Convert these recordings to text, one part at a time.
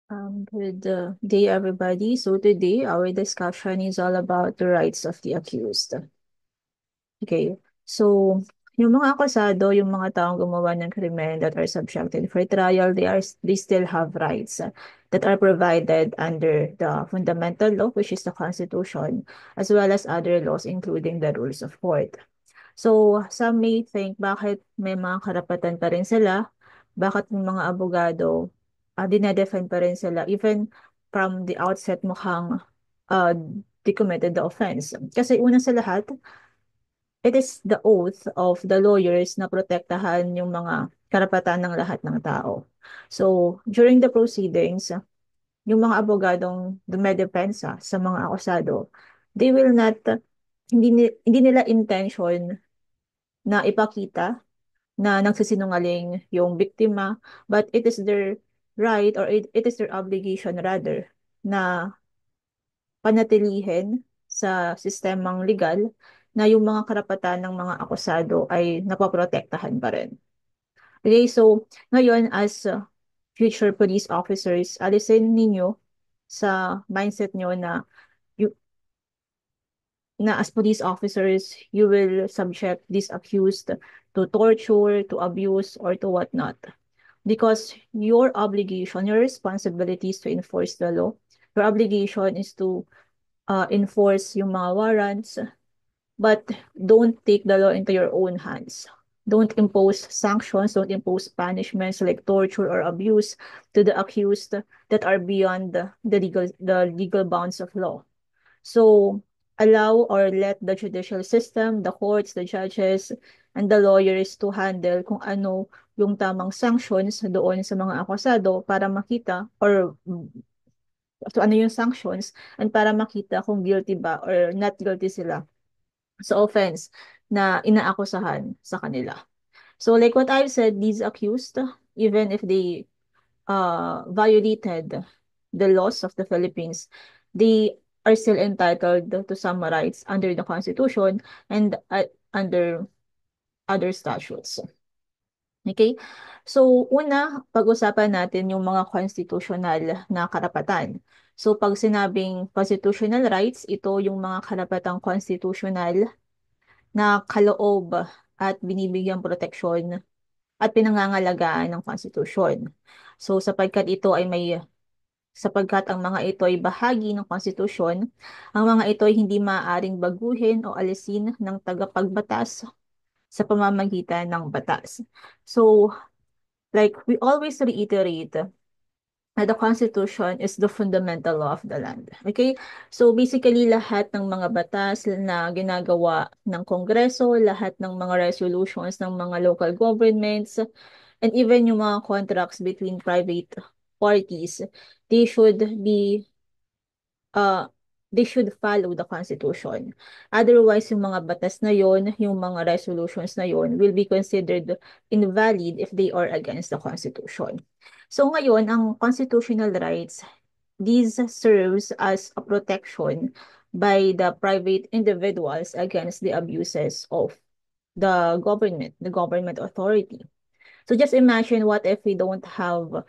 Good day, everybody. So today, our discussion is all about the rights of the accused. Okay, so yung mga akusado, yung mga taong gumawa ng krimen that are subjected for trial, they still have rights that are provided under the fundamental law, which is the Constitution, as well as other laws, including the rules of court. So, some may think bakit may mga karapatan pa rin sila, bakit yung mga abogado, dinedefend pa rin sila, even from the outset mukhang uh, they committed the offense. Kasi una sa lahat, it is the oath of the lawyers na protektahan yung mga karapatan ng lahat ng tao. So, during the proceedings, yung mga abogadong dumedepensa sa mga akusado, they will not, hindi nila intention na ipakita na nagsisinungaling yung biktima, but it is their right or it is their obligation rather na panatilihin sa sistemang legal na yung mga karapatan ng mga akusado ay napoprotektahan pa rin. Okay, so ngayon as future police officers, alisin ninyo sa mindset nyo na you, na as police officers, you will subject these accused to torture, to abuse, or to whatnot. Because your obligation, your responsibility is to enforce the law. Your obligation is to enforce yung mga warrants, but don't take the law into your own hands. Don't impose sanctions, don't impose punishments like torture or abuse to the accused that are beyond the legal bounds of law. So, allow or let the judicial system, the courts, the judges, and the lawyers to handle kung ano yung tamang sanctions doon sa mga akusado para makita or so ano yung sanctions and para makita kung guilty ba or not guilty sila sa offense na inaakusahan sa kanila. So like what I've said, these accused, even if they violated the laws of the Philippines, they are still entitled to some rights under the Constitution and under other statutes. Okay? So, una, pag-usapan natin yung mga constitutional na karapatan. So, pag sinabing constitutional rights, ito yung mga karapatang constitutional na kaloob at binibigyang proteksyon at pinangangalagaan ng Constitution. So, sapagkat ang mga ito ay bahagi ng konstitusyon, ang mga ito ay hindi maaaring baguhin o alisin ng tagapagbatas sa pamamagitan ng batas. So, like we always reiterate na the Constitution is the fundamental law of the land. Okay? So basically, lahat ng mga batas na ginagawa ng Kongreso, lahat ng mga resolutions ng mga local governments, and even yung mga contracts between private parties, they should be uh, they should follow the Constitution. Otherwise, yung mga batas na yon, yung mga resolutions na yon will be considered invalid if they are against the Constitution. So ngayon, ang constitutional rights, these serves as a protection by the private individuals against the abuses of the government authority. So just imagine what if we don't have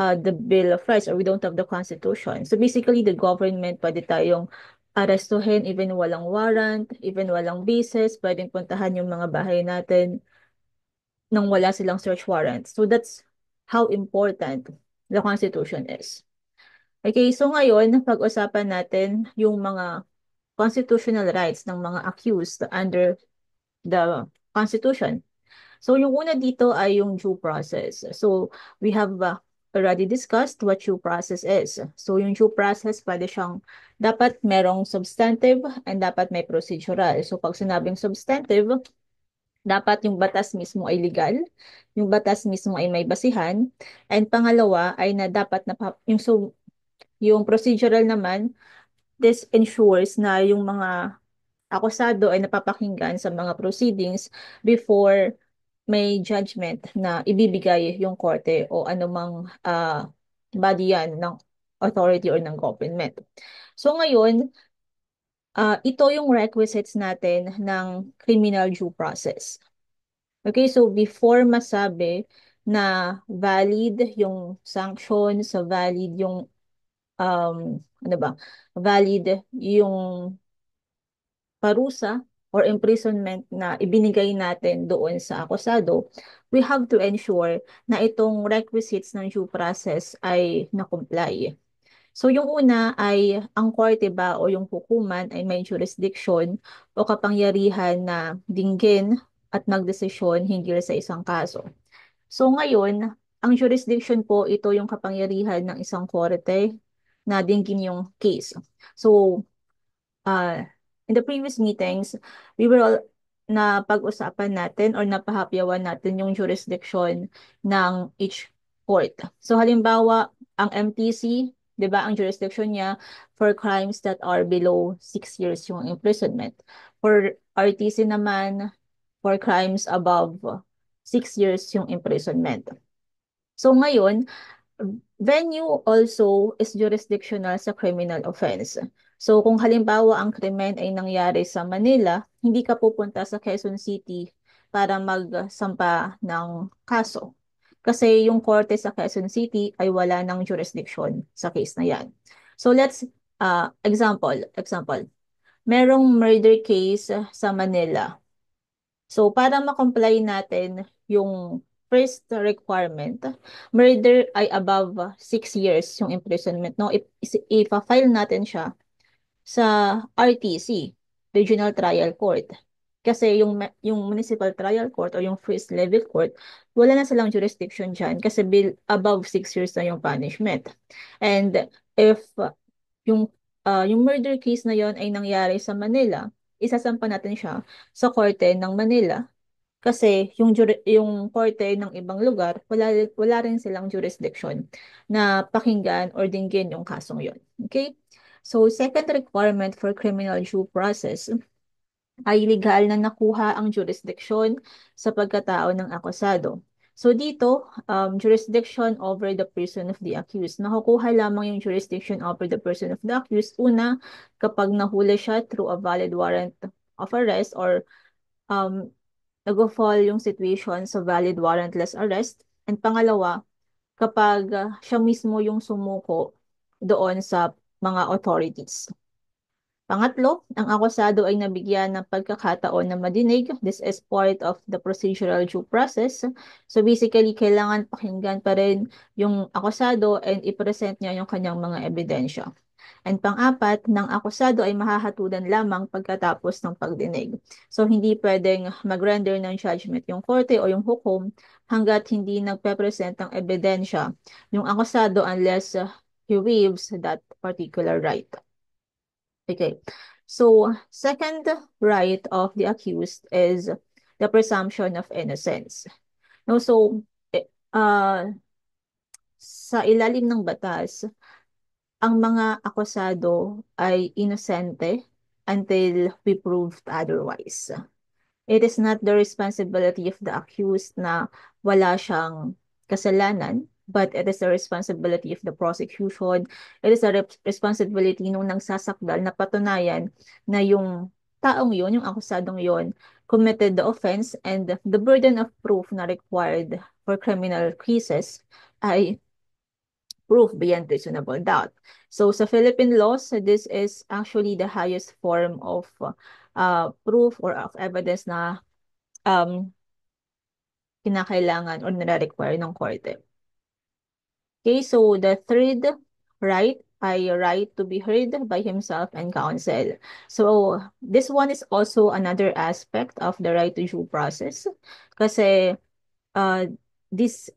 the Bill of Rights or we don't have the Constitution. So basically, the government, pwede tayong arestuhin even walang warrant, even walang basis, pwedeng puntahan yung mga bahay natin nang wala silang search warrant. So that's how important the Constitution is. Okay, so ngayon, pag-usapan natin yung mga constitutional rights ng mga accused under the Constitution. So yung una dito ay yung due process. So we have already discussed what due process is. So yung due process, pwede siyang dapat merong substantive and dapat may procedural. So pag sinabing substantive, dapat yung batas mismo ay legal, yung batas mismo ay may basihan, and pangalawa ay na dapat yung procedural naman, this ensures na yung mga akusado ay napapakinggan sa mga proceedings before may judgment na ibibigay yung korte o anumang body yan ng authority or ng government. So ngayon, ito yung requisites natin ng criminal due process. Okay, so before masabi na valid yung sanctions, valid yung ano ba, valid yung parusa or imprisonment na ibinigay natin doon sa akusado, we have to ensure na itong requisites ng due process ay na-comply. So yung una ay ang korte ba o yung hukuman ay may jurisdiction o kapangyarihan na dinggin at magdesisyon hinggil sa isang kaso. So ngayon, ang jurisdiction po ito yung kapangyarihan ng isang korte na dinggin yung case. So uh, in the previous meetings, we were all na pag-usapan natin or napahapyawan natin yung jurisdiction ng each court. So halimbawa, ang MTC, 'di ba, ang jurisdiction niya for crimes that are below 6 years yung imprisonment. For RTC naman, for crimes above 6 years yung imprisonment. So ngayon, venue also is jurisdictional sa criminal offense. So kung halimbawa ang krimen ay nangyari sa Manila, hindi ka pupunta sa Quezon City para magsampa ng kaso. Kasi yung korte sa Quezon City ay wala ng jurisdiction sa case na yan. So let's, example, merong murder case sa Manila. So, para ma-comply natin yung first requirement, murder ay above 6 years yung imprisonment, no? Ipa-file natin siya sa RTC, Regional Trial Court. Kasi yung Municipal Trial Court o yung First Level Court, wala na silang jurisdiction dyan kasi above 6 years na yung punishment. And if yung yung murder case na yon ay nangyari sa Manila, isasampa natin siya sa korte ng Manila kasi yung korte ng ibang lugar, wala rin silang jurisdiction na pakinggan or dinggin yung kasong yon. Okay? So, second requirement for criminal due process ay legal na nakuha ang jurisdiction sa pagkatao ng akusado. So dito, jurisdiction over the person of the accused. Nakukuha lamang yung jurisdiction over the person of the accused. Una, kapag nahuli siya through a valid warrant of arrest or um, nag-fall yung situation sa valid warrantless arrest. And pangalawa, kapag siya mismo yung sumuko doon sa mga authorities. Pangatlo, ang akusado ay nabigyan ng pagkakataon na madinig. This is part of the procedural due process. So basically, kailangan pakinggan pa rin yung akusado and i-present niya yung kanyang mga ebidensya. And pang-apat, ng akusado ay mahahatulan lamang pagkatapos ng pagdinig. So hindi pwedeng mag-render ng judgment yung korte o yung hukom hanggat hindi nagpe-present ng ebidensya yung akusado unless he waives that particular right. Okay. So, second right of the accused is the presumption of innocence. No, so, eh, uh, sa ilalim ng batas, ang mga akusado ay inosente until we proved otherwise. It is not the responsibility of the accused na wala siyang kasalanan, but it is the responsibility of the prosecution. It is the responsibility nung nagsasakdal na patunayan na yung taong yun, yung akusadong yun, committed the offense and the burden of proof na required for criminal cases ay proof beyond reasonable doubt. So sa Philippine laws, this is actually the highest form of proof or of evidence na um, kinakailangan or nare-require ng korte. Okay, so the third right ay right to be heard by himself and counsel. So this one is also another aspect of the right to due process kasi uh, this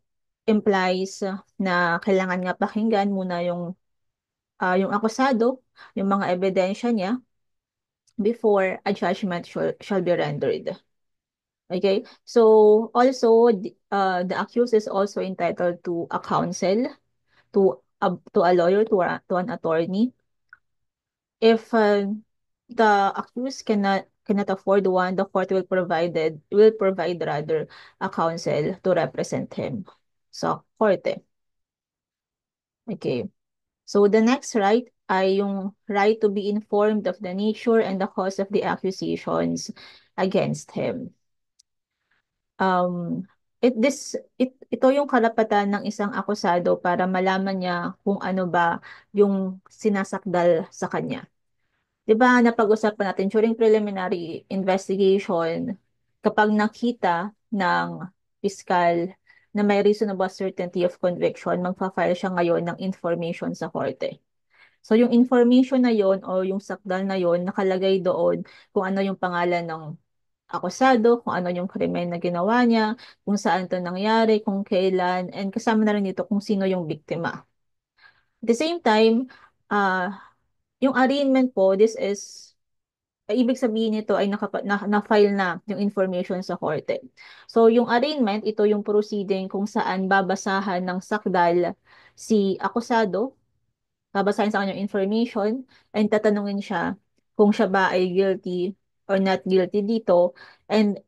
implies na kailangan nga pakinggan muna yung akusado, yung mga ebidensya niya before a judgment shall be rendered. Okay, so also the accused is also entitled to a counsel, to a lawyer, to an attorney. If the accused cannot afford one, the court will provide rather a counsel to represent him sa korte. Okay. So the next right ay yung right to be informed of the nature and the cause of the accusations against him. Um, ito yung karapatan ng isang akusado para malaman niya kung ano ba yung sinasakdal sa kanya. 'Di ba napag-usapan natin during preliminary investigation, kapag nakita ng piskal na may reasonable certainty of conviction, magfa-file siya ngayon ng information sa korte. So yung information na yon o yung sakdal na yon nakalagay doon kung ano yung pangalan ng akusado, kung ano yung krimen na ginawa niya, kung saan to nangyari, kung kailan, and kasama na rin dito kung sino yung biktima. At the same time, yung arraignment po, ibig sabihin nito ay na-file na yung information sa korte. So, yung arraignment, ito yung proceeding kung saan babasahan ng sakdal si akusado, babasahin sa kanyang information, and tatanungin siya kung siya ba ay guilty or not guilty dito, and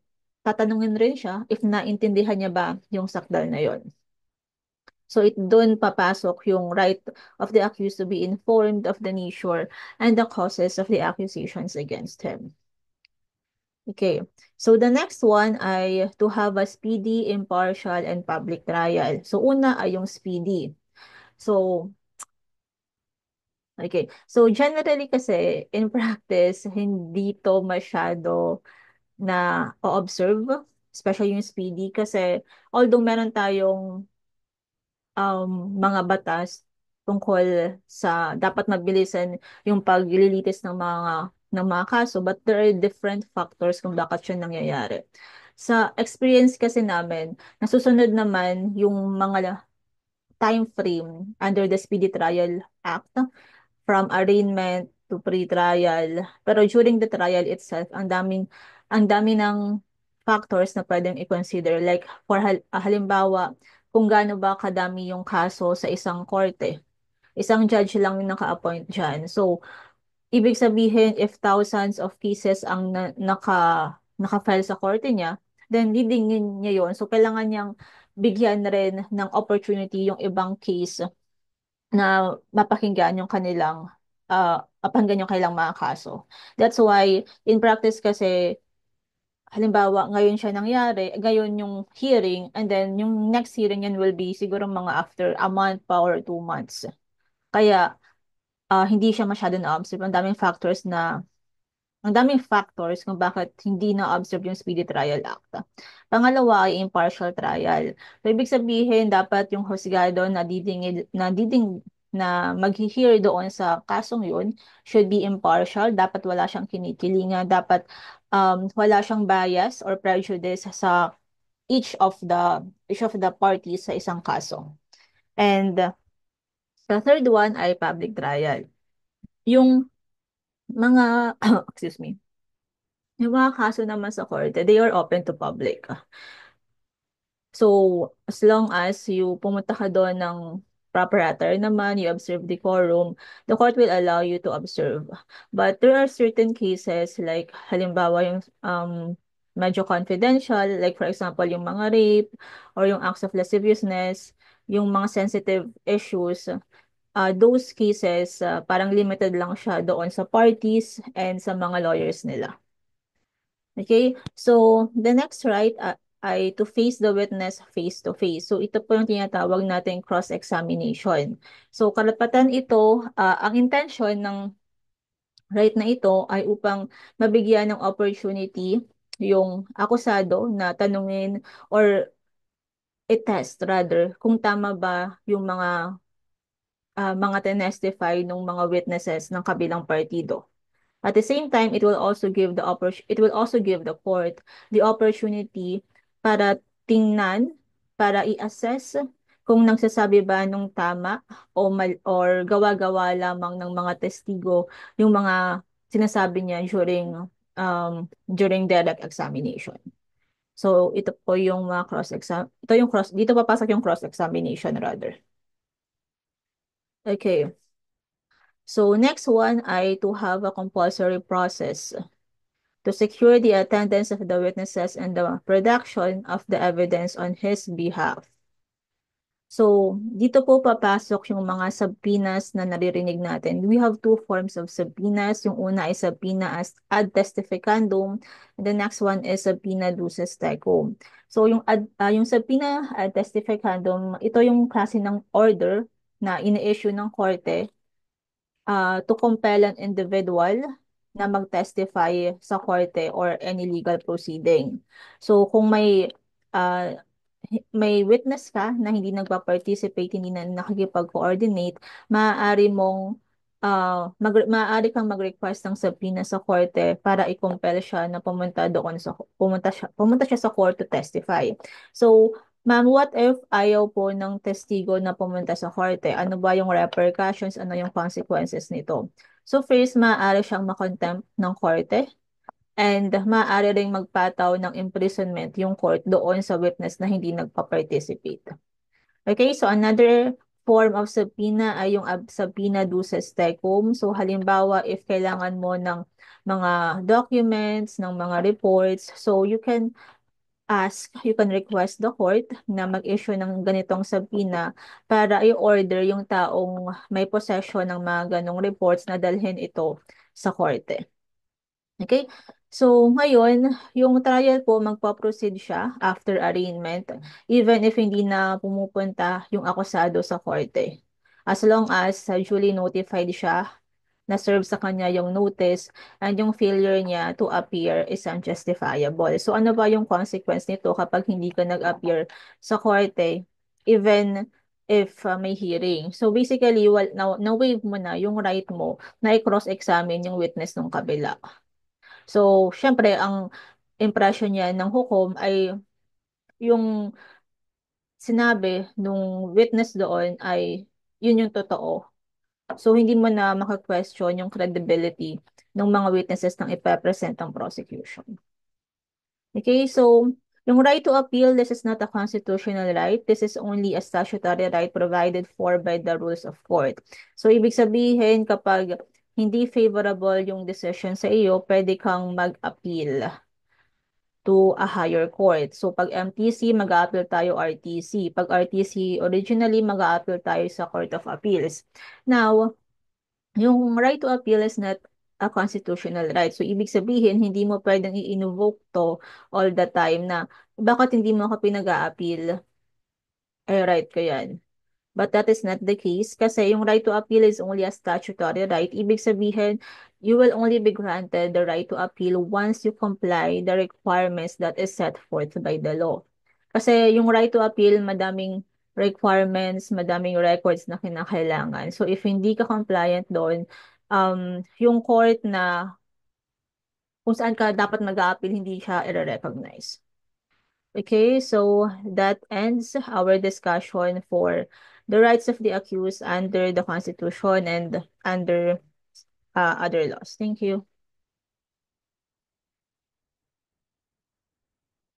tatanungin rin siya if naintindihan niya ba yung sakdal na yon. So, doon papasok yung right of the accused to be informed of the nature and the causes of the accusations against him. Okay. So the next one ay to have a speedy, impartial, and public trial. So una ay yung speedy. So, okay. So generally kasi in practice, hindi to masyado na o-observe, especially yung speedy kasi although meron tayong mga batas tungkol sa dapat mabilisan yung paglilitis ng mga kaso, but there are different factors kung bakit siya nangyayari. Sa experience kasi namin, nasusunod naman yung mga time frame under the Speedy Trial Act from arraignment to pre-trial. Pero during the trial itself, ang dami ng factors na pwedeng i-consider. Like, halimbawa, kung gaano ba kadami yung kaso sa isang korte. Isang judge lang yung naka-appoint dyan. So, ibig sabihin, if thousands of cases ang naka-file sa korte niya, then didingin niya yon. So, kailangan niyang bigyan rin ng opportunity yung ibang case na mapakinggan yung mapakinggan yung kailang mga kaso. That's why, in practice kasi, halimbawa, ngayon siya nangyari, ngayon yung hearing, and then yung next hearing yan will be siguro mga after a month pa or 2 months. Kaya, hindi siya masyado na-observe. Ang daming factors kung bakit hindi na-observe yung Speedy Trial Act. Pangalawa ay impartial trial. So, ibig sabihin, dapat yung husgado na mag-hear doon sa kasong yun should be impartial. Dapat wala siyang kinikilingan. Dapat wala siyang bias or prejudice sa each of the parties sa isang kaso. And the third one ay public trial. Yung mga, excuse me, yung mga kaso naman sa korte, they are open to public. So, as long as you pumunta ka doon ng proper attire naman, you observe decorum, the court will allow you to observe. But there are certain cases, like halimbawa yung medyo confidential, like for example, yung mga rape or yung acts of lasciviousness, yung mga sensitive issues, those cases, parang limited lang siya doon sa parties and sa mga lawyers nila. Okay, so the next right ay to face the witness face to face. So ito po yung tinatawag nating cross-examination. So karapatan ito, ang intention ng right na ito ay upang mabigyan ng opportunity yung akusado na tanungin or i-test rather kung tama ba yung mga tinestify ng mga witnesses ng kabilang partido. At the same time, it will also give the court the opportunity para tingnan, para i-assess kung nagsasabi ba nung tama or gawa-gawa lamang ng mga testigo yung mga sinasabi niya during direct examination. So ito po yung mga dito papasok yung cross-examination rather. Okay. So next one ay to have a compulsory process to secure the attendance of the witnesses and the production of the evidence on his behalf. So, dito po papasok yung mga subpoenas na naririnig natin. We have two forms of subpoenas. Yung una is subpoena as ad testificandum, and the next one is subpoena duces tecum. So, yung subpoena ad testificandum, ito yung klase ng order na ini-issue ng korte to compel an individual na mag-testify sa korte or any legal proceeding. So, kung uh, may witness ka na hindi nagpa-participate, hindi na nakikipag-coordinate, maaari kang mag-request ng subpoena sa korte para i-compel siya na pumunta siya sa court to testify. So, ma'am, what if ayaw po ng testigo na pumunta sa korte? Ano ba yung repercussions? Ano yung consequences nito? So, first, maaari siyang makontempt ng korte. And maaari ring magpataw ng imprisonment yung court doon sa witness na hindi nagpa-participate. Okay, so another form of subpoena ay yung subpoena duces tecum. So halimbawa, if kailangan mo ng mga documents, ng mga reports, so you can request the court na mag-issue ng ganitong subpoena para i-order yung taong may possession ng mga ganong reports na dalhin ito sa korte. Okay? So, ngayon, yung trial po, magpa-proceed siya after arraignment, even if hindi na pumupunta yung akusado sa korte. As long as duly notified siya, na-serve sa kanya yung notice, and yung failure niya to appear is unjustifiable. So, ano ba yung consequence nito kapag hindi ka nag-appear sa korte, even if may hearing? So, basically, na-waive mo na yung right mo na i-cross-examine yung witness ng kabila. So, syempre, ang impression niya ng hukom ay yung sinabi nung witness doon ay yun yung totoo. So, hindi mo na maka-question yung credibility ng mga witnesses ng ipapresent ng prosecution. Okay, so yung right to appeal, this is not a constitutional right. This is only a statutory right provided for by the rules of court. So, ibig sabihin, kapag hindi favorable yung decision sa iyo, pwede kang mag-appeal to a higher court. So, pag MTC, mag-a-appeal tayo RTC. Pag RTC, originally, mag-a-appeal tayo sa Court of Appeals. Now, yung right to appeal is not a constitutional right. So, ibig sabihin, hindi mo pwedeng i-invoke to all the time na bakit hindi mo ako pinag-a-appeal? Ay, right ko yan. But that is not the case kasi yung right to appeal is only a statutory right. Ibig sabihin, you will only be granted the right to appeal once you comply the requirements that is set forth by the law. Kasi yung right to appeal, madaming requirements, madaming records na kinakailangan. So if hindi ka compliant doon, yung court na kung saan ka dapat mag-a-appeal, hindi siya i-recognize. Okay, so that ends our discussion for the rights of the accused under the Constitution and under other laws. Thank you.